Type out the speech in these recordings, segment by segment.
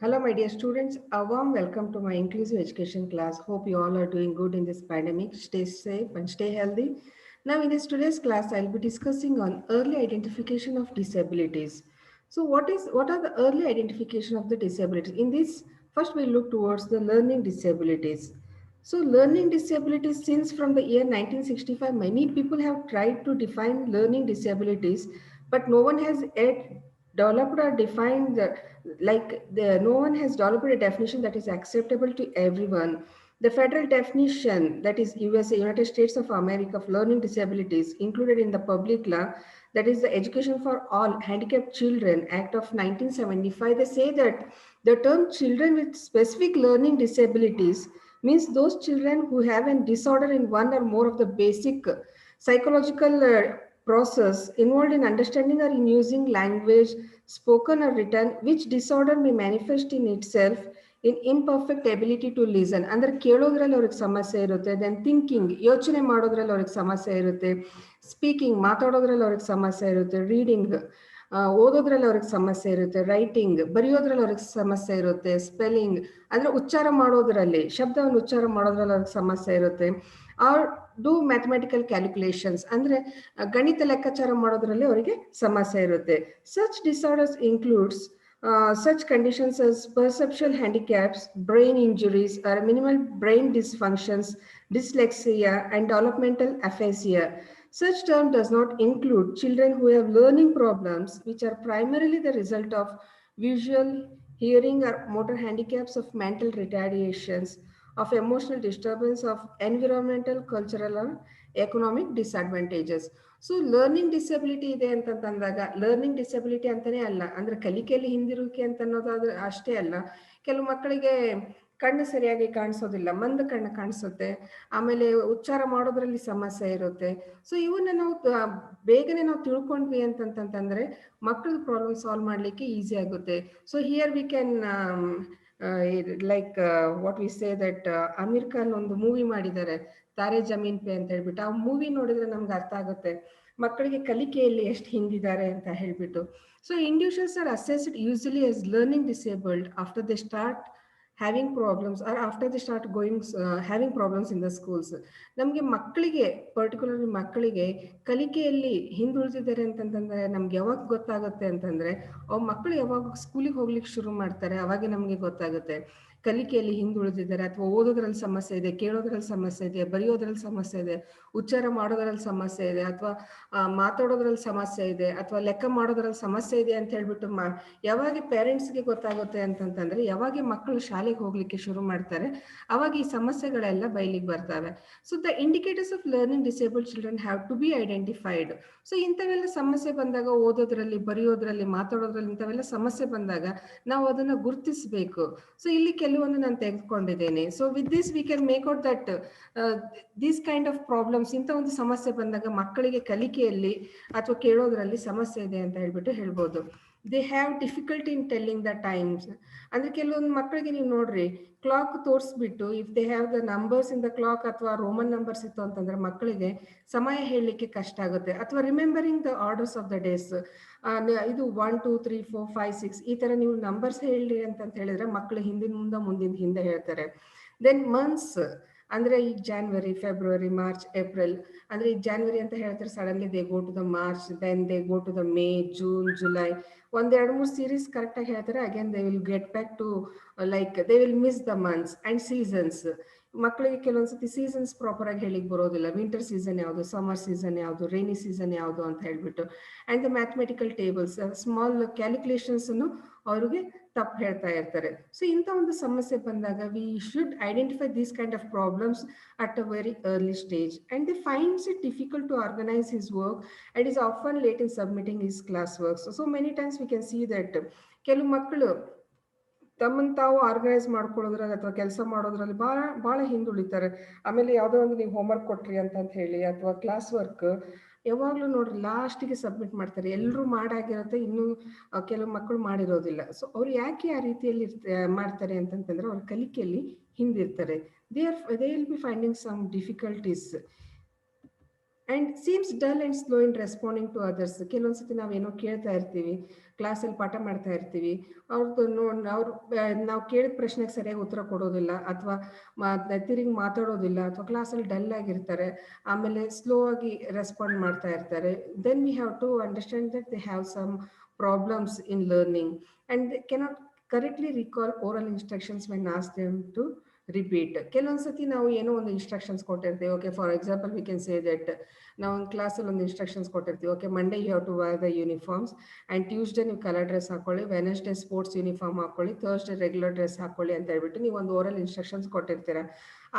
Hello, my dear students. A warm welcome to my inclusive education class. Hope you all are doing good in this pandemic. Stay safe and stay healthy. Now, in this today's class, I'll be discussing on early identification of disabilities. So, what are the early identification of the disabilities? In this, first we look towards the learning disabilities. So, learning disabilities since from the year 1965, many people have tried to define learning disabilities, but no one has yet developed or defined no one has developed a definition that is acceptable to everyone. The federal definition, that is USA, United States of America, of learning disabilities included in the public law, that is the Education for All Handicapped Children Act of 1975. They say that the term children with specific learning disabilities means those children who have a disorder in one or more of the basic psychological process involved in understanding or in using language, spoken or written, which disorder may manifest in itself in imperfect ability to listen. ಅಂದ್ರೆ ಕೇಳೋದ್ರಲ್ಲಿ ಅವ್ರಿಗೆ ಸಮಸ್ಯೆ ಇರುತ್ತೆ, then thinking ಯೋಚನೆ ಮಾಡೋದ್ರಲ್ಲಿ ಅವ್ರಿಗೆ ಸಮಸ್ಯೆ ಇರುತ್ತೆ, speaking ಮಾತಾಡೋದ್ರಲ್ಲಿ ಅವ್ರಿಗೆ ಸಮಸ್ಯೆ ಇರುತ್ತೆ, ರೀಡಿಂಗ್ ಓದೋದ್ರಲ್ಲಿ ಅವ್ರಿಗೆ ಸಮಸ್ಯೆ ಇರುತ್ತೆ, ರೈಟಿಂಗ್ ಬರೆಯೋದ್ರಲ್ಲಿ ಅವ್ರಿಗೆ ಸಮಸ್ಯೆ ಇರುತ್ತೆ, ಸ್ಪೆಲ್ಲಿಂಗ್ ಅಂದ್ರೆ ಉಚ್ಚಾರ ಮಾಡೋದ್ರಲ್ಲಿ ಶಬ್ದವನ್ನು ಉಚ್ಚಾರ ಮಾಡೋದ್ರಲ್ಲಿ ಅವ್ರಿಗೆ ಸಮಸ್ಯೆ ಇರುತ್ತೆ, ಆರ್ ಡೂ ಮ್ಯಾಥಮೆಟಿಕಲ್ ಕ್ಯಾಲ್ಕುಲೇಷನ್ಸ್ ಅಂದ್ರೆ ಗಣಿತ ಲೆಕ್ಕಾಚಾರ ಮಾಡೋದ್ರಲ್ಲಿ ಅವರಿಗೆ ಸಮಸ್ಯೆ ಇರುತ್ತೆ. Such disorders includes such conditions as perceptual handicaps, brain injuries, or minimal brain dysfunctions, dyslexia, and developmental aphasia. Such term does not include children who have learning problems, which are primarily the result of visual, hearing, or motor handicaps, of mental retardations, of emotional disturbance, of environmental, cultural, or economic disadvantages. So learning disability ಇದೆ ಅಂತಂದಾಗ learning disability ಅಂತಾನೆ ಅಲ್ಲ, ಅಂದ್ರೆ ಕಲಿಕೆಯಲ್ಲಿ ಹಿಂದಿರುವಿಕೆ ಅಂತ ಅನ್ನೋದಾದ್ರೆ ಅಷ್ಟೇ ಅಲ್ಲ. ಕೆಲವು ಮಕ್ಕಳಿಗೆ ಕಣ್ಣು ಸರಿಯಾಗಿ ಕಾಣಿಸೋದಿಲ್ಲ, ಮಂದ ಕಣ್ಣು ಕಾಣಿಸುತ್ತೆ, ಆಮೇಲೆ ಉಚ್ಚಾರ ಮಾಡೋದ್ರಲ್ಲಿ ಸಮಸ್ಯೆ ಇರುತ್ತೆ. ಸೊ ಇವನ್ನ ನಾವು ಬೇಗನೆ ನಾವು ತಿಳ್ಕೊಂಡ್ವಿ ಅಂತಂತಂದ್ರೆ ಮಕ್ಕಳ ಪ್ರಾಬ್ಲಮ್ ಸಾಲ್ವ್ ಮಾಡ್ಲಿಕ್ಕೆ ಈಸಿ ಆಗುತ್ತೆ. So here we can what we say that Aamir Khan ಒಂದು ಮೂವಿ ಮಾಡಿದ್ದಾರೆ, ತಾರೆ ಜಮೀನ್ ಪೇ ಅಂತ ಹೇಳ್ಬಿಟ್ಟು. ಆ ಮೂವಿ ನೋಡಿದ್ರೆ ನಮ್ಗೆ ಅರ್ಥ ಆಗುತ್ತೆ ಮಕ್ಕಳಿಗೆ ಕಲಿಕೆಯಲ್ಲಿ ಎಷ್ಟು ಹಿಂದಿದ್ದಾರೆ ಅಂತ ಹೇಳ್ಬಿಟ್ಟು. So individuals are assessed usually as learning disabled after they start having problems or after they start going having problems in the schools. ನಮಗೆ ಮಕ್ಕಳಿಗೆ ಪರ್ಟಿಕ್ಯುಲರ್ಲಿ ಮಕ್ಕಳಿಗೆ ಕಲಿಕೆಯಲ್ಲಿ ಹಿಂದುಳಿದಿದ್ದಾರೆ ಅಂತಂತಂದ್ರೆ ನಮ್ಗೆ ಯಾವಾಗ ಗೊತ್ತಾಗುತ್ತೆ ಅಂತಂದ್ರೆ ಅವ್ರ ಮಕ್ಕಳು ಯಾವಾಗ ಸ್ಕೂಲಿಗೆ ಹೋಗ್ಲಿಕ್ಕೆ ಶುರು ಮಾಡ್ತಾರೆ ಅವಾಗೆ ನಮಗೆ ಗೊತ್ತಾಗುತ್ತೆ ಕಲಿಕೆಯಲ್ಲಿ ಹಿಂದುಳಿದಿದ್ದಾರೆ, ಅಥವಾ ಓದೋದ್ರಲ್ಲಿ ಸಮಸ್ಯೆ ಇದೆ, ಕೇಳೋದ್ರಲ್ಲಿ ಸಮಸ್ಯೆ ಇದೆ, ಬರೆಯೋದ್ರಲ್ಲಿ ಸಮಸ್ಯೆ ಇದೆ, ಉಚ್ಚಾರ ಮಾಡೋದ್ರಲ್ಲಿ ಸಮಸ್ಯೆ ಇದೆ, ಅಥವಾ ಮಾತಾಡೋದ್ರಲ್ಲಿ ಸಮಸ್ಯೆ ಇದೆ, ಅಥವಾ ಲೆಕ್ಕ ಮಾಡೋದ್ರಲ್ಲಿ ಸಮಸ್ಯೆ ಇದೆ ಅಂತ ಹೇಳ್ಬಿಟ್ಟು ಯಾವಾಗ ಪೇರೆಂಟ್ಸ್ಗೆ ಗೊತ್ತಾಗುತ್ತೆ ಅಂತಂತಂದ್ರೆ ಯಾವಾಗ ಮಕ್ಕಳು ಶಾಲೆಗೆ ಹೋಗ್ಲಿಕ್ಕೆ ಶುರು ಮಾಡ್ತಾರೆ ಅವಾಗ ಈ ಸಮಸ್ಯೆಗಳೆಲ್ಲ ಬಯಲಿಗೆ ಬರ್ತವೆ. So the indicators of learning disabled children have to be identified. So ಇಂಥವೆಲ್ಲ ಸಮಸ್ಯೆ ಬಂದಾಗ ಓದೋದ್ರಲ್ಲಿ, ಬರೆಯೋದ್ರಲ್ಲಿ, ಮಾತಾಡೋದ್ರಲ್ಲಿ ಇಂಥವೆಲ್ಲ ಸಮಸ್ಯೆ ಬಂದಾಗ ನಾವು ಅದನ್ನ ಗುರುತಿಸಬೇಕು. ಸೊ ಇಲ್ಲಿ ಕೆಲವೊಂದು ನಾನು ತೆಗೆದುಕೊಂಡಿದ್ದೇನೆ. So with this we can make out that this kind of problems, ಇಂಥ ಒಂದು ಸಮಸ್ಯೆ ಬಂದಾಗ ಮಕ್ಕಳಿಗೆ ಕಲಿಕೆಯಲ್ಲಿ ಅಥವಾ ಕೇಳೋದ್ರಲ್ಲಿ ಸಮಸ್ಯೆ ಇದೆ ಅಂತ ಹೇಳ್ಬಿಟ್ಟು ಹೇಳ್ಬೋದು. They have difficulty in telling the times. ಅಂದ್ರೆ ಕೆಲವೊಂದು ಮಕ್ಕಳಿಗೆ ನೀವು ನೋಡ್ರಿ ಕ್ಲಾಕ್ ತೋರಿಸ್ಬಿಟ್ಟು if they have the numbers in the clock ಅಥವಾ ರೋಮನ್ ನಂಬರ್ಸ್ ಇತ್ತು ಅಂತಂದ್ರೆ ಮಕ್ಕಳಿಗೆ ಸಮಯ ಹೇಳಲಿಕ್ಕೆ ಕಷ್ಟ ಆಗುತ್ತೆ. ಅಥವಾ remembering the orders of the days, ಇದು 1 2 3 4 5 6 ಈ ತರ ನೀವು ನಂಬರ್ಸ್ ಹೇಳಿ ಅಂತ ಹೇಳಿದ್ರೆ ಮಕ್ಕಳು ಹಿಂದಿನ ಮುಂದಿನ ಹಿಂದೆ ಹೇಳ್ತಾರೆ. ದೆನ್ ಮಂತ್ಸ್ ಅಂದ್ರೆ ಈಗ ಜಾನ್ವರಿ, ಫೆಬ್ರವರಿ, ಮಾರ್ಚ್, ಏಪ್ರಿಲ್ ಅಂದ್ರೆ ಈಗ ಜಾನ್ವರಿ ಅಂತ ಹೇಳ್ತಾರೆ, suddenly they go to the March, then they go to the May, June, July. ಒಂದ್ 2-3 ಸೀರೀಸ್ ಕರೆಕ್ಟ್ ಆಗಿ ಹೇಳ್ತಾರೆ, again they will get back to they will miss the months and seasons. ಮಕ್ಕಳಿಗೆ ಕೆಲವೊಂದ್ಸತಿ seasons proper ಆಗಿ ಹೇಳಿಕ್ ಬರೋದಿಲ್ಲ, winter season ಯಾವುದು, summer season ಯಾವುದು, ರೈನಿ ಸೀಸನ್ ಯಾವುದು ಅಂತ ಹೇಳ್ಬಿಟ್ಟು. And the mathematical tables, small calculations ಅನ್ನು ಅವ್ರಿಗೆ ತಪ್ಪು ಹೇಳ್ತಾ ಇರ್ತಾರೆ. ಸೊ ಇಂಥ ಒಂದು ಸಮಸ್ಯೆ ಬಂದಾಗ we should identify these kind of problems at a very early stage, and they finds it difficult to organize his work and is often late in submitting his classwork. So many times we can see that ಕೆಲವು ಮಕ್ಕಳು ತಮ್ಮನ್ನು ತಾವು organise ಮಾಡ್ಕೊಳ್ಳೋದ್ರಲ್ಲಿ ಅಥವಾ ಕೆಲಸ ಮಾಡೋದ್ರಲ್ಲಿ ಭಾಳ ಭಾಳ ಹಿಂದುಳಿತಾರೆ. ಆಮೇಲೆ ಯಾವುದೋ ಒಂದು ನೀವು ಹೋಮ್ವರ್ಕ್ ಕೊಟ್ರಿ ಅಂತ ಹೇಳಿ ಅಥವಾ ಕ್ಲಾಸ್ ವರ್ಕ್ ಯಾವಾಗಲೂ ನೋಡ್ರಿ ಲಾಸ್ಟಿಗೆ ಸಬ್ಮಿಟ್ ಮಾಡ್ತಾರೆ. ಎಲ್ಲರೂ ಮಾಡಾಗಿರುತ್ತೆ, ಇನ್ನೂ ಕೆಲವು ಮಕ್ಕಳು ಮಾಡಿರೋದಿಲ್ಲ. ಸೊ ಅವ್ರು ಯಾಕೆ ಆ ರೀತಿಯಲ್ಲಿ ಮಾಡ್ತಾರೆ ಅಂತಂತಂದ್ರೆ ಅವ್ರ ಕಲಿಕೆಯಲ್ಲಿ ಹಿಂದಿರ್ತಾರೆ. They will be finding some difficulties. And seems dull and slow in responding to others. ಕೆಲವೊಂದು ಸತಿ ನಾವೇನೋ ಕೇಳ್ತಾ ಇರ್ತೀವಿ, ಕ್ಲಾಸಲ್ಲಿ ಪಾಠ ಮಾಡ್ತಾ ಇರ್ತೀವಿ, ಅವ್ರದ್ದು ಅವ್ರು ನಾವು ಕೇಳಿದ ಪ್ರಶ್ನೆಗೆ ಸರಿಯಾಗಿ ಉತ್ತರ ಕೊಡೋದಿಲ್ಲ, ಅಥವಾ ತಿರುಗಿ ಮಾತಾಡೋದಿಲ್ಲ, ಅಥವಾ ಕ್ಲಾಸಲ್ಲಿ ಡಲ್ ಆಗಿರ್ತಾರೆ, ಆಮೇಲೆ ಸ್ಲೋ ಆಗಿ ರೆಸ್ಪಾಂಡ್ ಮಾಡ್ತಾ ಇರ್ತಾರೆ. Then we have to understand that they have some problems in learning and they cannot correctly recall oral instructions when ask them to repeat. ಕೆಲವೊಂದು ಸತಿ ನಾವು ಏನೋ ಒಂದು ಇನ್ಸ್ಟ್ರಕ್ಷನ್ಸ್ ಕೊಟ್ಟಿರ್ತೀವಿ. Okay, for example we can say that ನಾವು ಒಂದು ಕ್ಲಾಸಲ್ಲಿ ಒಂದು ಇನ್ಸ್ಟ್ರಕ್ಷನ್ಸ್ ಕೊಟ್ಟಿರ್ತೀವಿ. Okay, Monday you have to wear the uniforms, and Tuesday ನೀವು ಕಲರ್ ಡ್ರೆಸ್ ಹಾಕೊಳ್ಳಿ, ವೆನಸ್ಡೇ ಸ್ಪೋರ್ಟ್ಸ್ ಯೂನಿಫಾರ್ಮ್ ಹಾಕೊಳ್ಳಿ, ಥರ್ಸ್ಡೇ ರೆಗ್ಯುಲರ್ ಡ್ರೆಸ್ ಹಾಕೊಳ್ಳಿ ಅಂತ ಹೇಳ್ಬಿಟ್ಟು ನೀವು ಒಂದು ಓರಲ್ ಇನ್ಸ್ಟ್ರಕ್ಷನ್ಸ್ ಕೊಟ್ಟಿರ್ತೀರ.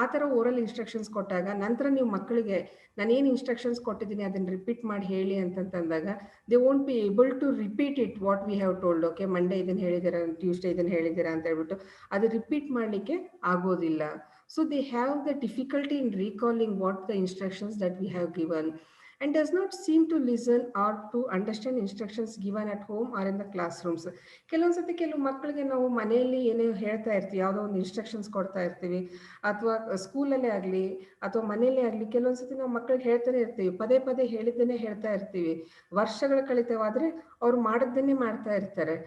ಆ ಥರ ಓರಲ್ ಇನ್ಸ್ಟ್ರಕ್ಷನ್ಸ್ ಕೊಟ್ಟಾಗ ನಂತರ ನೀವು ಮಕ್ಕಳಿಗೆ ನಾನೇನು ಇನ್ಸ್ಟ್ರಕ್ಷನ್ಸ್ ಕೊಟ್ಟಿದ್ದೀನಿ ಅದನ್ನು ರಿಪೀಟ್ ಮಾಡಿ ಹೇಳಿ ಅಂತಂದಾಗ they won't be able to repeat it what we have told. Okay, Monday ಇದನ್ನು ಹೇಳಿದ್ದೀರಾ, ಟ್ಯೂಸ್ಡೇ ಇದನ್ನು ಹೇಳಿದ್ದೀರಾ ಅಂತ ಹೇಳ್ಬಿಟ್ಟು ಅದು ರಿಪೀಟ್ ಮಾಡಲಿಕ್ಕೆ ಆಗೋದಿಲ್ಲ. So they have the difficulty in recalling what the instructions that we have given and does not seem to listen or to understand instructions given at home or in the classrooms. ಕೆಲವೊಂದು ಸತಿ ಕೆಲವು ಮಕ್ಕಳಿಗೆ ನಾವು ಮನೆಯಲ್ಲಿ ಏನೇ ಹೇಳ್ತಾ ಇರ್ತೀವಿ, ಯಾವುದೋ ಒಂದು ಇನ್ಸ್ಟ್ರಕ್ಷನ್ಸ್ ಕೊಡ್ತಾ ಇರ್ತೀವಿ, ಅಥವಾ ಸ್ಕೂಲಲ್ಲೇ ಆಗಲಿ ಅಥವಾ ಮನೆಯಲ್ಲೇ ಆಗಲಿ, ಕೆಲವೊಂದು ಸತಿ ನಾವು ಮಕ್ಕಳಿಗೆ ಹೇಳ್ತಾನೆ ಇರ್ತೀವಿ, ಪದೇ ಪದೇ ಹೇಳಿದ್ದನ್ನೇ ಹೇಳ್ತಾ ಇರ್ತೀವಿ. ವರ್ಷಗಳು ಕಳಿತವಾದರೆ ಅವ್ರು ಮಾಡಿದ್ದನ್ನೇ ಮಾಡ್ತಾ ಇರ್ತಾರೆ.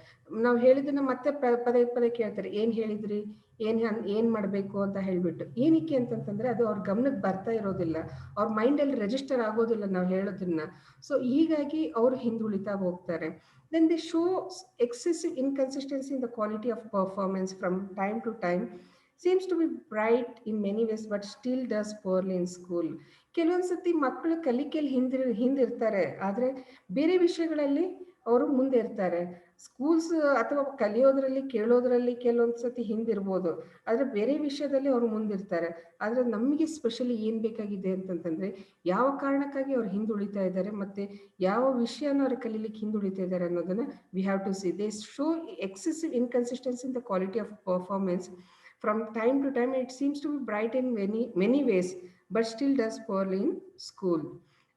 ನಾವು ಹೇಳಿದ್ದನ್ನು ಮತ್ತೆ ಪದೇ ಪದೇ ಕೇಳ್ತಾರೆ, ಏನು ಹೇಳಿದ್ರಿ, ಏನು ಮಾಡಬೇಕು ಅಂತ ಹೇಳಿಬಿಟ್ಟು. ಏನಕ್ಕೆ ಅಂತಂತಂದರೆ ಅದು ಅವ್ರ ಗಮನಕ್ಕೆ ಬರ್ತಾ ಇರೋದಿಲ್ಲ, ಅವ್ರ ಮೈಂಡಲ್ಲಿ ರಿಜಿಸ್ಟರ್ ಆಗೋದಿಲ್ಲ ನಾವು ಹೇಳೋದನ್ನ. ಸೊ ಹೀಗಾಗಿ ಅವರು ಹಿಂದುಳಿತಾ ಹೋಗ್ತಾರೆ. Then they show excessive inconsistency in the quality of performance from time to time, seems to be bright in many ways but still does poorly in school. ಕೆಲವೊಂದು ಸತಿ ಮಕ್ಕಳು ಕಲಿಕೆಯಲ್ಲಿ ಹಿಂದಿರ್ತಾರೆ, ಆದರೆ ಬೇರೆ ವಿಷಯಗಳಲ್ಲಿ ಅವರು ಮುಂದೆ ಇರ್ತಾರೆ. ಸ್ಕೂಲ್ಸ್ ಅಥವಾ ಕಲಿಯೋದ್ರಲ್ಲಿ ಕೇಳೋದ್ರಲ್ಲಿ ಕೆಲವೊಂದು ಸತಿ ಹಿಂದಿರ್ಬೋದು, ಆದರೆ ಬೇರೆ ವಿಷಯದಲ್ಲಿ ಅವರು ಮುಂದಿರ್ತಾರೆ. ಆದರೆ ನಮಗೆ ಸ್ಪೆಷಲಿ ಏನು ಬೇಕಾಗಿದೆ ಅಂತಂತಂದರೆ ಯಾವ ಕಾರಣಕ್ಕಾಗಿ ಅವ್ರು ಹಿಂದುಳಿತಾ ಇದ್ದಾರೆ ಮತ್ತು ಯಾವ ವಿಷಯನ ಅವ್ರು ಕಲೀಲಿಕ್ಕೆ ಹಿಂದುಳಿತಾ ಇದ್ದಾರೆ ಅನ್ನೋದನ್ನು we have to see. They show excessive inconsistency in the quality of performance from time to time. It seems to be bright in many ways but still does poorly in school,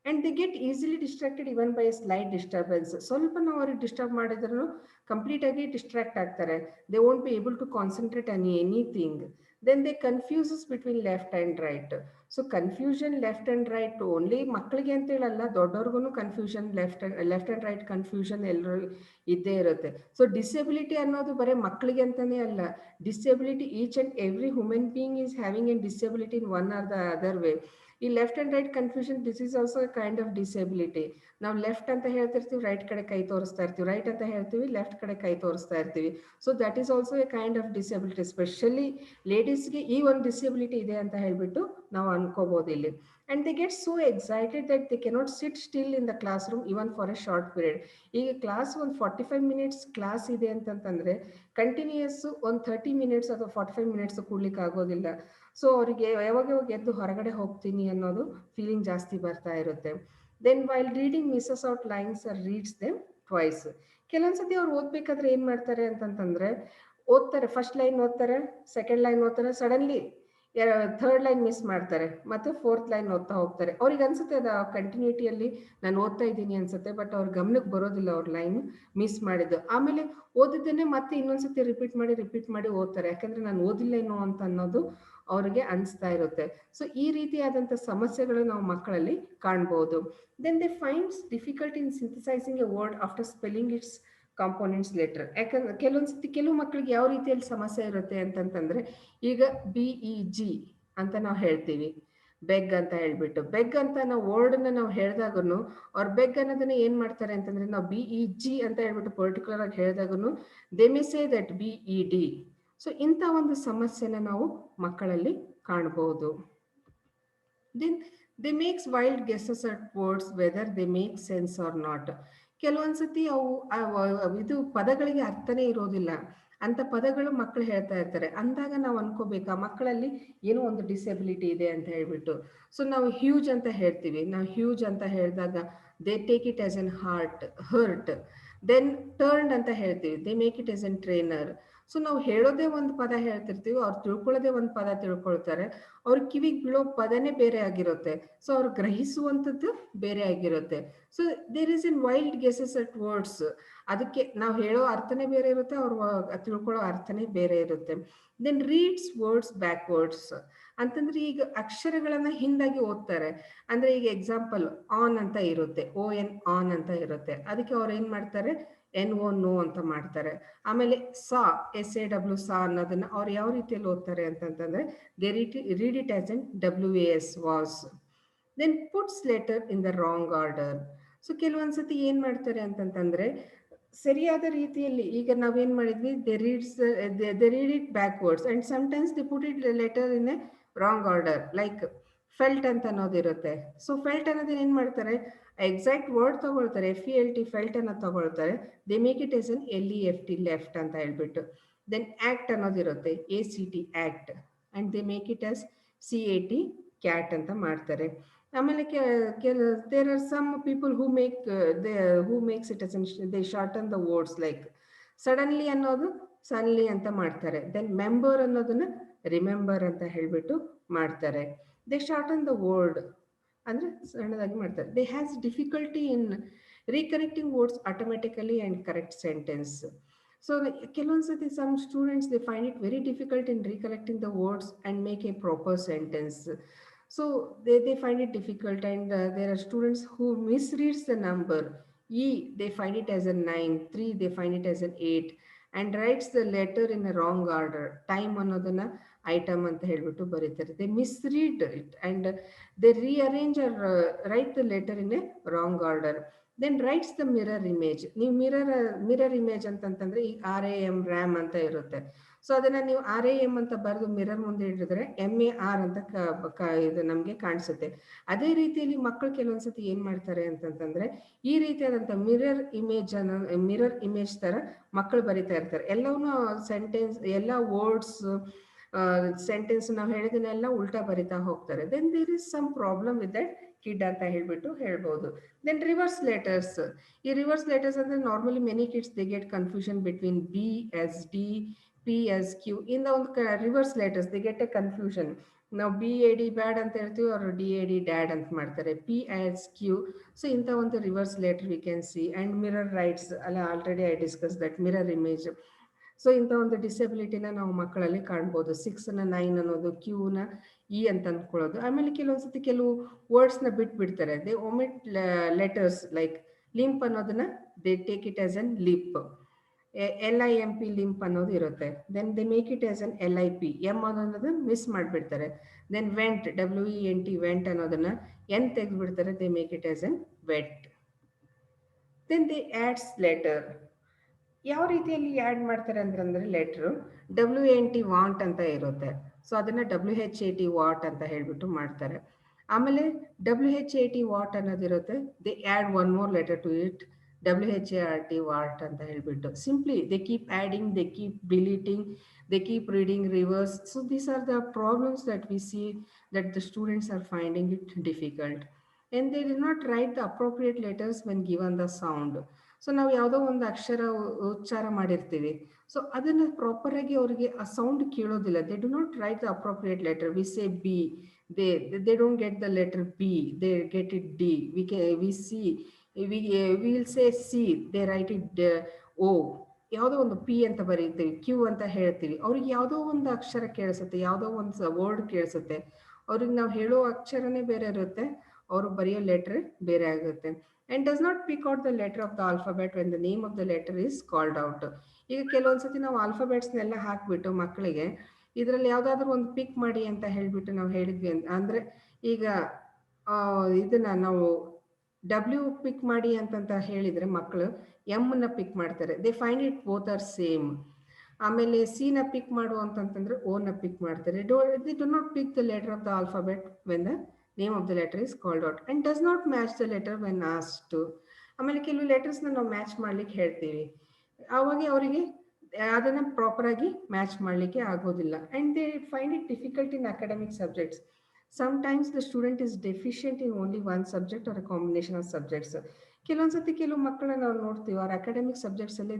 and they get easily distracted even by a slight disturbance. ಸ್ವಲ್ಪ ನಾವು ಅವ್ರಿಗೆ disturb ಮಾಡಿದ್ರು complete ಆಗಿ distract ಆಗ್ತಾರೆ. They won't be able to concentrate on anything. Then they confuses between left and right. So confusion left and right only ಮಕ್ಕಳಿಗೆ ಅಂತೇಳಲ್ಲ, ದೊಡ್ಡವ್ರಿಗೂ confusion left and right confusion ಎಲ್ಲರೂ ಇದ್ದೇ ಇರುತ್ತೆ. ಸೊ ಡಿಸೆಬಿಲಿಟಿ ಅನ್ನೋದು ಬರೀ ಮಕ್ಕಳಿಗೆ ಅಂತಲೇ ಅಲ್ಲ, disability each and every human being is having an disability in one or the other way. ಈ left and right confusion, this is also a kind of disability. ನಾವು ಲೆಫ್ಟ್ ಅಂತ ಹೇಳ್ತಿರ್ತೀವಿ, ರೈಟ್ ಕಡೆ ಕೈ ತೋರಿಸ್ತಾ ಇರ್ತೀವಿ, ರೈಟ್ ಅಂತ ಹೇಳ್ತೀವಿ, ಲೆಫ್ಟ್ ಕಡೆ ಕೈ ತೋರಿಸ್ತಾ ಇರ್ತೀವಿ. So that is also a kind of disability. Specially ಲೇಡೀಸ್ಗೆ ಈ ಒಂದು ಡಿಸೆಬಿಲಿಟಿ ಇದೆ ಅಂತ ಹೇಳ್ಬಿಟ್ಟು ನಾವು ಅನ್ಕೋಬೋದು ಇಲ್ಲಿ. And they get so excited that they cannot sit still in the class room even for a short period. ಈಗ ಕ್ಲಾಸ್ ಒಂದು 45 ಮಿನಿಟ್ಸ್ ಕ್ಲಾಸ್ ಇದೆ ಅಂತಂತಂದರೆ ಕಂಟಿನ್ಯೂಯಸ್ಸು ಒಂದು 30 ಮಿನಿಟ್ಸ್ ಅಥವಾ 45 ಮಿನಿಟ್ಸ್ ಕೂಡ್ಲಿಕ್ಕೆ ಆಗೋದಿಲ್ಲ. ಸೊ ಅವರಿಗೆ ಯಾವಾಗ ಎದ್ದು ಹೊರಗಡೆ ಹೋಗ್ತೀನಿ ಅನ್ನೋದು ಫೀಲಿಂಗ್ ಜಾಸ್ತಿ ಬರ್ತಾ ಇರುತ್ತೆ. Then while reading misses out lines or reads them twice. ಕೆಲವೊಂದು ಸತಿ ಅವ್ರು ಓದಬೇಕಾದ್ರೆ ಏನು ಮಾಡ್ತಾರೆ ಅಂತಂತಂದರೆ ಓದ್ತಾರೆ, ಫಸ್ಟ್ ಲೈನ್ ಓದ್ತಾರೆ, ಸೆಕೆಂಡ್ ಲೈನ್ ಓದ್ತಾರೆ, ಸಡನ್ಲಿ ಥರ್ಡ್ ಲೈನ್ ಮಿಸ್ ಮಾಡ್ತಾರೆ, ಮತ್ತು ಫೋರ್ತ್ ಲೈನ್ ಓದ್ತಾ ಹೋಗ್ತಾರೆ. ಅವ್ರಿಗೆ ಅನ್ಸುತ್ತೆ ಅದು ಕಂಟಿನ್ಯೂಟಿಯಲ್ಲಿ ನಾನು ಓದ್ತಾ ಇದ್ದೀನಿ ಅನ್ಸುತ್ತೆ, ಬಟ್ ಅವ್ರ ಗಮನಕ್ಕೆ ಬರೋದಿಲ್ಲ ಅವ್ರ ಲೈನ್ ಮಿಸ್ ಮಾಡಿದ್ದು. ಆಮೇಲೆ ಓದಿದ್ದನ್ನೇ ಮತ್ತೆ ಇನ್ನೊಂದ್ಸತಿ ರಿಪೀಟ್ ಮಾಡಿ ಓದ್ತಾರೆ, ಯಾಕಂದರೆ ನಾನು ಓದಿಲ್ಲ ಏನೋ ಅಂತ ಅನ್ನೋದು ಅವ್ರಿಗೆ ಅನಿಸ್ತಾ ಇರುತ್ತೆ. ಸೊ ಈ ರೀತಿಯಾದಂಥ ಸಮಸ್ಯೆಗಳು ನಾವು ಮಕ್ಕಳಲ್ಲಿ ಕಾಣ್ಬೋದು. Then they finds difficult in synthesizing a word after spelling its components letter. ಯಾಕಂದ್ರೆ ಕೆಲವೊಂದು ಸತಿ ಕೆಲವು ಮಕ್ಕಳಿಗೆ ಯಾವ ರೀತಿಯಲ್ಲಿ ಸಮಸ್ಯೆ ಇರುತ್ತೆ ಅಂತಂತಂದರೆ, ಈಗ BEG ಅಂತ ನಾವು ಹೇಳ್ತೀವಿ, ಬೆಗ್ ಅಂತ ಹೇಳ್ಬಿಟ್ಟು. ಬೆಗ್ ಅಂತ ನಾವು ವರ್ಡನ್ನ ನಾವು ಹೇಳಿದಾಗೂ ಅವ್ರ ಬೆಗ್ ಅನ್ನೋದನ್ನ ಏನು ಮಾಡ್ತಾರೆ ಅಂತಂದರೆ, ನಾವು BEG ಅಂತ ಹೇಳ್ಬಿಟ್ಟು ಪರ್ಟಿಕ್ಯುಲರ್ ಆಗಿ ಹೇಳಿದಾಗೂ they may say that BED. So ಇಂಥ ಒಂದು ಸಮಸ್ಯೆನ ನಾವು ಮಕ್ಕಳಲ್ಲಿ ಕಾಣ್ಬೋದು. Then they makes wild guesses at words whether they make sense or not. ಕೆಲವೊಂದು ಸತಿ ಇದು ಪದಗಳಿಗೆ ಅರ್ಥನೇ ಇರೋದಿಲ್ಲ, ಅಂಥ ಪದಗಳು ಮಕ್ಕಳು ಹೇಳ್ತಾ ಇರ್ತಾರೆ. ಅಂದಾಗ ನಾವು ಅನ್ಕೋಬೇಕಾ ಮಕ್ಕಳಲ್ಲಿ ಏನೋ ಒಂದು ಡಿಸೆಬಿಲಿಟಿ ಇದೆ ಅಂತ ಹೇಳ್ಬಿಟ್ಟು. ಸೊ ನಾವು ಹ್ಯೂಜ್ ಅಂತ ಹೇಳ್ತೀವಿ, ನಾವು ಹ್ಯೂಜ್ ಅಂತ ಹೇಳಿದಾಗ they take it as an hurt. Then turned ಅಂತ ಹೇಳ್ತೀವಿ, they make it as an trainer. So ನಾವು ಹೇಳೋದೇ ಒಂದು ಪದ ಹೇಳ್ತಿರ್ತೀವಿ, ಅವ್ರು ತಿಳ್ಕೊಳ್ಳೋದೇ ಒಂದು ಪದ ತಿಳ್ಕೊಳ್ತಾರೆ. ಅವ್ರ ಕಿವಿಗೆ ಬೀಳೋ ಪದನೇ ಬೇರೆ ಆಗಿರುತ್ತೆ. ಸೊ ಅವ್ರು ಗ್ರಹಿಸುವಂಥದ್ದು ಬೇರೆ ಆಗಿರುತ್ತೆ. So there is in wild guesses at words. ಅದಕ್ಕೆ ನಾವು ಹೇಳೋ ಅರ್ಥನೇ ಬೇರೆ ಇರುತ್ತೆ, ಅವ್ರು ತಿಳ್ಕೊಳ್ಳೋ ಅರ್ಥನೇ ಬೇರೆ ಇರುತ್ತೆ. ದೆನ್ ರೀಡ್ಸ್ ವರ್ಡ್ಸ್ ಬ್ಯಾಕ್ವರ್ಡ್ಸ್ ಅಂತಂದ್ರೆ ಈಗ ಅಕ್ಷರಗಳನ್ನ ಹಿಂದಾಗಿ ಓದ್ತಾರೆ. ಅಂದ್ರೆ ಈಗ ಎಕ್ಸಾಂಪಲ್ ಆನ್ ಅಂತ ಇರುತ್ತೆ, ON ಆನ್ ಅಂತ ಇರುತ್ತೆ, ಅದಕ್ಕೆ ಅವ್ರು ಏನ್ ಮಾಡ್ತಾರೆ, NO ನೋ ಅಂತ ಮಾಡ್ತಾರೆ. ಆಮೇಲೆ ಸಾ SAW ಸಾ ಅನ್ನೋದನ್ನ ಅವ್ರು ಯಾವ ರೀತಿಯಲ್ಲಿ ಓದ್ತಾರೆ ಅಂತಂತಂದ್ರೆ they read it as an WAS was. Then puts letter in the wrong order. So ಕೆಲವೊಂದ್ಸತಿ ಏನ್ ಮಾಡ್ತಾರೆ ಅಂತಂತಂದ್ರೆ ಸರಿಯಾದ ರೀತಿಯಲ್ಲಿ, ಈಗ ನಾವೇನ್ ಮಾಡಿದ್ವಿ, they read it backwards and sometimes they put it letter in a wrong order. Like felt ಅಂತ ಅನ್ನೋದಿರುತ್ತೆ. ಸೊ ಫೆಲ್ಟ್ ಅನ್ನೋದನ್ನ ಏನ್ ಮಾಡ್ತಾರೆ, ಎಕ್ಸಾಕ್ಟ್ ವರ್ಡ್ ತಗೊಳ್ತಾರೆ, FELT ಫೆಲ್ಟ್ ಅನ್ನ ತಗೊಳ್ತಾರೆ, they make it as an LEFT left ಅಂತ ಹೇಳ್ಬಿಟ್ಟು. Then act ಅನ್ನೋದಿರುತ್ತೆ, ACT act, and they make it as CAT cat ಅಂತ ಮಾಡ್ತಾರೆ. ಆಮೇಲೆ there are some people who makes it as they shorten the words, like suddenly ಅನ್ನೋದು sunly ಅಂತ ಮಾಡ್ತಾರೆ. Then member ಅನ್ನೋದನ್ನ remember ಅಂತ ಹೇಳ್ಬಿಟ್ಟು ಮಾಡ್ತಾರೆ. ದೇ ಶಾರ್ಟನ್ ದ ವರ್ಡ್ ಅಂದ್ರೆ ಸಣ್ಣದಾಗಿ ಮಾಡ್ತಾರೆ. They has difficulty in reconnecting words automatically and correct sentence. So ಕೆಲವೊಂದ್ಸತಿ some students they find it very difficult in recollecting the words and make a proper sentence. So they find it difficult, and there are students who misreads the number. They find it as a 9, 3 they find it as an 8, and writes the letter in a wrong order. Time ಅನ್ನೋದನ್ನ item ಅಂತ ಹೇಳ್ಬಿಟ್ಟು ಬರೀತಾರೆ. They misread it and they rearrange or write the letter in a wrong order. Then writes the mirror image. ನೀವು mirror image ಅಂತಂತಂದ್ರೆ ಈ RAM RAM ಅಂತ ಇರುತ್ತೆ. So ಅದನ್ನ ನೀವು RAM ಅಂತ ಬರೆದು ಮಿರರ್ ಮುಂದೆ ಇಟ್ಟಿದ್ರೆ MAR ಅಂತ ಇದು ನಮ್ಗೆ ಕಾಣಿಸುತ್ತೆ. ಅದೇ ರೀತಿಯಲ್ಲಿ ಮಕ್ಕಳು ಕೆಲವೊಂದ್ಸತಿ ಏನ್ ಮಾಡ್ತಾರೆ ಅಂತಂತಂದ್ರೆ ಈ ರೀತಿಯಾದಂತ ಮಿರರ್ ಇಮೇಜ್ ತರ ಮಕ್ಕಳು ಬರಿತಾ ಇರ್ತಾರೆ. ಎಲ್ಲವನ್ನೂ ಸೆಂಟೆನ್ಸ್, ಎಲ್ಲ ವರ್ಡ್ಸ್ ಸೆಂಟೆನ್ಸ್ ನಾವು ಹೇಳಿದನ್ನೆಲ್ಲ ಉಲ್ಟಾ ಬರಿತಾ ಹೋಗ್ತಾರೆ. Then there is some problem with that kid ಅಂತ ಹೇಳ್ಬಿಟ್ಟು ಹೇಳ್ಬೋದು. Then reverse letters. ಈ ರಿವರ್ಸ್ ಲೆಟರ್ಸ್ ಅಂದ್ರೆ normally many kids they get confusion between B as D, P as Q. ಇಂದ ಒಂದು reverse letters they get a confusion. ನಾವು BAD bad ಅಂತ ಹೇಳ್ತೀವಿ, ಅವರು DAD ಡ್ಯಾಡ್ ಅಂತ ಮಾಡ್ತಾರೆ. P as Q. ಸೊ ಇಂಥ ಒಂದು reverse letter we can see. And mirror writes ಅಲ್ಲ, already I discuss that mirror image. So ಇಂಥ ಒಂದು ಡಿಸೆಬಿಲಿಟಿನ ನಾವು ಮಕ್ಕಳಲ್ಲಿ ಕಾಣ್ಬೋದು. 6ನ 9 ಅನ್ನೋದು, Qನ E ಅಂತ ಅಂದ್ಕೊಳ್ಳೋದು. ಆಮೇಲೆ ಕೆಲವೊಂದ್ಸತಿ ಕೆಲವು ವರ್ಡ್ಸ್ನ ಬಿಟ್ಬಿಡ್ತಾರೆ. They omit letters like limp ಅನ್ನೋದನ್ನ they take it as an lip. LIMP limp ಅನ್ನೋದು ಇರುತ್ತೆ. Then they make it as an LIP. M ಅನ್ನೋದನ್ನ ಮಿಸ್ ಮಾಡಿಬಿಡ್ತಾರೆ. ದೆನ್ ವೆಂಟ್, WENT ವೆಂಟ್ ಅನ್ನೋದನ್ನ N ತೆಗೆದ್ಬಿಡ್ತಾರೆ. They make it as an wet. Then they adds letter. ಯಾವ ರೀತಿಯಲ್ಲಿ add ಮಾಡ್ತಾರೆ ಅಂತಂದ್ರೆ ಲೆಟ್ರು WANT ವಾಂಟ್ ಅಂತ ಇರುತ್ತೆ. ಸೊ ಅದನ್ನ WHAT ವಾಟ್ ಅಂತ ಹೇಳ್ಬಿಟ್ಟು ಮಾಡ್ತಾರೆ. ಆಮೇಲೆ WHAT ವಾಟ್ ಅನ್ನೋದಿರುತ್ತೆ. They add one more letter to it, WHART what ಅಂತ ಹೇಳ್ಬಿಟ್ಟು. Simply they keep adding, they keep deleting, they keep reading reverse. So these are the problems that we see that the students are finding it difficult. And they did not write the appropriate letters when given the sound. So ನಾವು ಯಾವುದೋ ಒಂದು ಅಕ್ಷರ ಉಚ್ಚಾರ ಮಾಡಿರ್ತೀವಿ, so ಅದನ್ನು proper ಆಗಿ ಅವರಿಗೆ ಆ sound ಕೇಳೋದಿಲ್ಲ. They do not right the appropriate letter. We say B, they don't get the letter B, they get it D. We will say C, they write it O. ಯಾವುದೋ ಒಂದು P ಅಂತ ಬರೀತೀವಿ, Q ಅಂತ ಹೇಳ್ತೀವಿ. ಅವ್ರಿಗೆ ಯಾವುದೋ ಒಂದು ಅಕ್ಷರ ಕೇಳಿಸುತ್ತೆ, ಯಾವುದೋ ಒಂದು ವರ್ಡ್ ಕೇಳಿಸುತ್ತೆ. ಅವ್ರಿಗೆ ನಾವು ಹೇಳೋ ಅಕ್ಷರನೇ ಬೇರೆ ಇರುತ್ತೆ, ಅವರು ಬರೆಯೋ ಲೆಟರ್ ಬೇರೆ ಆಗುತ್ತೆ. And does not pick out the letter of the alphabet when the name of the letter is called out. ಈಗ ಕೆಲವೊಂದ್ಸತಿ ನಾವು ಆಲ್ಫಾಬೆಟ್ಸ್ನೆಲ್ಲ ಹಾಕ್ಬಿಟ್ಟು ಮಕ್ಕಳಿಗೆ ಇದರಲ್ಲಿ ಯಾವುದಾದ್ರೂ ಒಂದು ಪಿಕ್ ಮಾಡಿ ಅಂತ ಹೇಳ್ಬಿಟ್ಟು ನಾವು ಹೇಳಿದ್ವಿ ಅಂದ್ರೆ ಈಗ ಇದನ್ನ ನಾವು W ಪಿಕ್ ಮಾಡಿ ಅಂತಂತ ಹೇಳಿದ್ರೆ ಮಕ್ಕಳು M ಪಿಕ್ ಮಾಡ್ತಾರೆ. They find it both are same. ಆಮೇಲೆ C ಪಿಕ್ ಮಾಡು ಅಂತಂತಂದ್ರೆ O ಪಿಕ್ ಮಾಡ್ತಾರೆ. They do not pick the letter of the alphabet when the name of the letter is called out and does not match the letter when asked to. ಆಮೇಲೆ ಕೆಲವು ಲೆಟರ್ಸ್ನ ನಾವು match ಮಾಡ್ಲಿಕ್ಕೆ ಹೇಳ್ತೀವಿ, ಆವಾಗ ಅವರಿಗೆ ಅದನ್ನ ಪ್ರಾಪರ್ ಆಗಿ ಮ್ಯಾಚ್ ಮಾಡ್ಲಿಕ್ಕೆ ಆಗೋದಿಲ್ಲ. And they find it difficult in academic subjects. Sometimes the student is deficient in only one subject or a combination of subjects. ಕೆಲವೊಂದ್ಸತಿ ಕೆಲವು ಮಕ್ಕಳನ್ನ ನಾವು ನೋಡ್ತೀವಿ ಅವ್ರ ಅಕಾಡೆಮಿಕ್ ಸಬ್ಜೆಕ್ಟ್ಸಲ್ಲಿ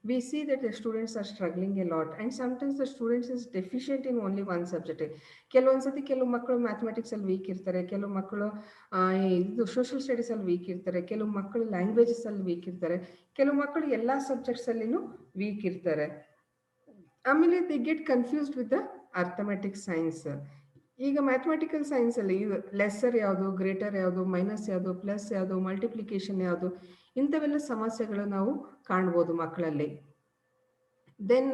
we see that the students are struggling a lot and sometimes the students is deficient in only one subject. ಕೆಲವೊಂದ್ಸತಿ ಕೆಲವು ಮಕ್ಕಳು ಮ್ಯಾಥಮೆಟಿಕ್ಸಲ್ಲಿ ವೀಕ್ ಇರ್ತಾರೆ, ಕೆಲವು ಮಕ್ಕಳು ಇದು ಸೋಷಿಯಲ್ ಸ್ಟಡೀಸಲ್ಲಿ ವೀಕ್ ಇರ್ತಾರೆ, ಕೆಲವು ಮಕ್ಕಳು ಲ್ಯಾಂಗ್ವೇಜಸಲ್ಲಿ ವೀಕ್ ಇರ್ತಾರೆ, ಕೆಲವು ಮಕ್ಕಳು ಎಲ್ಲ ಸಬ್ಜೆಕ್ಟ್ಸಲ್ಲಿನೂ ವೀಕ್ ಇರ್ತಾರೆ. ಆಮೇಲೆ they get confused with the arithmetic signs. ಈಗ ಮ್ಯಾಥಮೆಟಿಕಲ್ ಸೈನ್ಸಲ್ಲಿ ಲೆಸ್ಸರ್ ಯಾವುದು, ಗ್ರೇಟರ್ ಯಾವುದು, ಮೈನಸ್ ಯಾವುದು, ಪ್ಲಸ್ ಯಾವುದು, ಮಲ್ಟಿಪ್ಲಿಕೇಶನ್ ಯಾವುದು, ಇಂಥವೆಲ್ಲ ಸಮಸ್ಯೆಗಳು ನಾವು ಕಾಣ್ಬೋದು ಮಕ್ಕಳಲ್ಲಿ. Then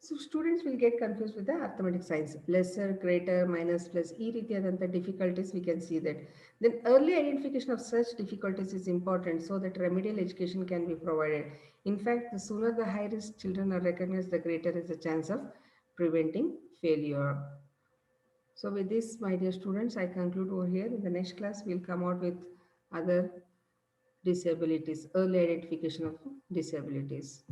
so students will get confuse with the arithmetic signs. Lesser, greater, minus, plus ಈ ರೀತಿಯಾದಂಥ difficulties we can see that. Then early identification of such difficulties is important so that remedial education can be provided. In fact, the sooner the high risk children are recognized, the greater is the chance of preventing failure. So with this, my dear students, I conclude over here. In the next class, we'll come out with other disabilities, early identification of disabilities.